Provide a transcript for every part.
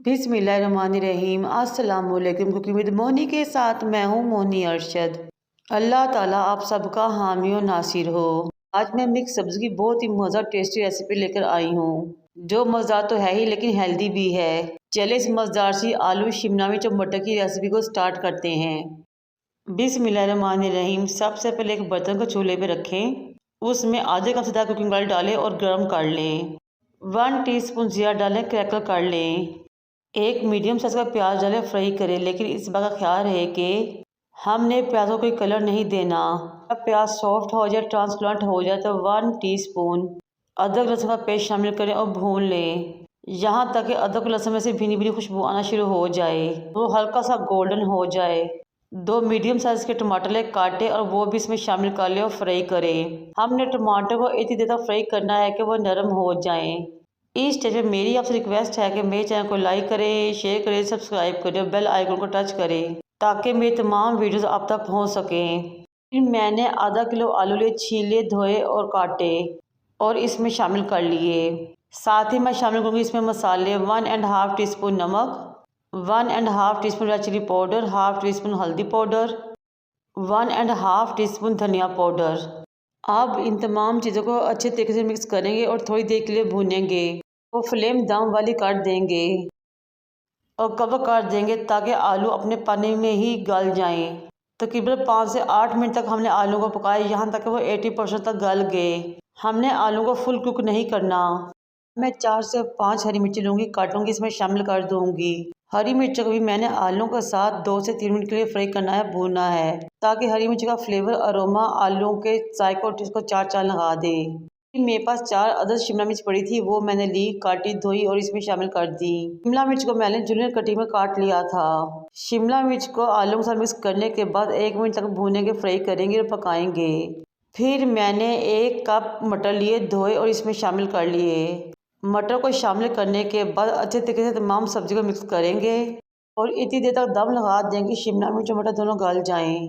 बिस्मिल्लाहिर्रहमानिर्रहीम। अस्सलाम वालेकुम। कुकिंग विद मोनी के साथ मैं हूँ मोनी अरशद। अल्लाह ताला आप सबका हामी और नासिर हो। आज मैं मिक्स सब्जी की बहुत ही मज़ेदार टेस्टी रेसिपी लेकर आई हूँ, जो मज़ेदार तो है ही लेकिन हेल्दी भी है। चले इस मज़ेदार सी आलू शिमला मिर्च और मटर की रेसिपी को स्टार्ट करते हैं। बिस्मिल्लाहिर्रहमानिर्रहीम। सबसे पहले एक बर्तन को चूल्हे पे रखें, उसमें आधे कप से ज़्यादा कुकिंग ऑयल डालें और गर्म कर लें। 1 टीस्पून जीरा डालें, क्रैकल कर लें। एक मीडियम साइज का प्याज डालें, फ्राई करें, लेकिन इस बात का ख्याल रहे कि हमने प्याज को कोई कलर नहीं देना। जब प्याज सॉफ्ट हो जाए, ट्रांसपेरेंट हो जाए तो 1 टीस्पून अदरक लहसुन का पेस्ट शामिल करें और भून लें, यहाँ तक कि अदरक लहसुन में से भीनी भीनी खुशबू आना शुरू हो जाए, वो हल्का सा गोल्डन हो जाए। 2 मीडियम साइज के टमाटर ले काटे और वो भी इसमें शामिल कर ले और फ्राई करें। हमने टमाटर को इतनी देर तक फ्राई करना है कि वो नरम हो जाए। इस स्टेज पे मेरी आपसे रिक्वेस्ट है कि मेरे चैनल को लाइक करें, शेयर करें, सब्सक्राइब करें और बेल आइकन को टच करें ताकि मेरी तमाम वीडियोस आप तक पहुंच सकें। फिर मैंने आधा किलो आलू ले छीले, धोए और काटे और इसमें शामिल कर लिए। साथ ही मैं शामिल करूँगी इसमें मसाले, 1.5 टीस्पून नमक, 1.5 teaspoon red chilli powder, 1/2 teaspoon हल्दी पाउडर, 1.5 टीस्पून धनिया पाउडर। अब इन तमाम चीज़ों को अच्छे तरीके से मिक्स करेंगे और थोड़ी देर के लिए भूनेंगे। वो फ्लेम दम वाली कर देंगे और कवर कर देंगे ताकि आलू अपने पानी में ही गल जाएं। तकरीबन 5 से 8 मिनट तक हमने आलू को पकाया, यहाँ तक कि वो 80% तक गल गए। हमने आलू को फुल कुक नहीं करना। मैं 4 से 5 हरी मिर्ची लूँगी, काटूँगी, इसमें शामिल कर दूँगी। हरी मिर्च को भी मैंने आलू के साथ 2 से 3 मिनट के लिए फ्राई करना है, भूनना है, ताकि हरी मिर्च का फ्लेवर अरोमा आलू के जायके और टेस्ट को चार चांद लगा दे। मेरे पास 4 अदद शिमला मिर्च पड़ी थी, वो मैंने ली, काटी, धोई और इसमें शामिल कर दी। शिमला मिर्च को मैंने जूलियन कटिंग में काट लिया था। शिमला मिर्च को आलू के साथ मिक्स करने के बाद 1 मिनट तक भूनेंगे, फ्राई करेंगे और पकाएंगे। फिर मैंने 1 कप मटर लिए, धोए और इसमें शामिल कर लिए। मटर को शामिल करने के बाद अच्छे तरीके से तमाम सब्जी को मिक्स करेंगे और इतनी देर तक दम लगा देंगे शिमला मिर्च और मटर दोनों गल जाएं।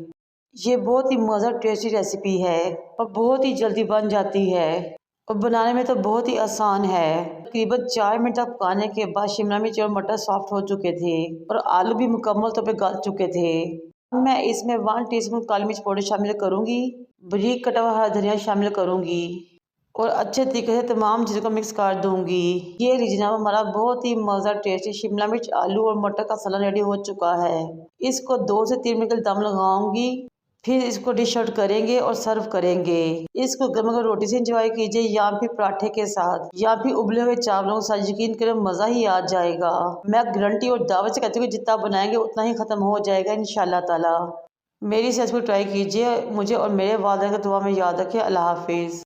ये बहुत ही मज़ेदार टेस्टी रेसिपी है और बहुत ही जल्दी बन जाती है और बनाने में तो बहुत ही आसान है। तकरीबन 4 मिनट तक पकाने के बाद शिमला मिर्च और मटर सॉफ्ट हो चुके थे और आलू भी मुकम्मल तौर पे गल चुके थे। अब मैं इसमें 1 टीस्पून काली मिर्च पाउडर शामिल करूँगी, बारीक कटा हुआ हरा धनिया शामिल करूँगी और अच्छे तरीके से तमाम चीज़ों को मिक्स कर दूँगी। ये लीजिए जनाब, हमारा बहुत ही मज़ेदार टेस्टी शिमला मिर्च, आलू और मटर का सलाद रेडी हो चुका है। इसको 2 से 3 मिनट के लिए दम लगाऊंगी, फिर इसको डिश आउट करेंगे और सर्व करेंगे। इसको गर्म गर्म रोटी से एंजॉय कीजिए या फिर पराठे के साथ या फिर उबले हुए चावलों के साथ। यकीन करें मज़ा ही आ जाएगा। मैं गारंटी और दावत से कहती हूँ जितना बनाएंगे उतना ही ख़त्म हो जाएगा इंशाल्लाह ताला। मेरी इस रेसिपी को ट्राई कीजिए, मुझे और मेरे वालिदैन को दुआ में याद रखें। अल्लाह हाफिज़।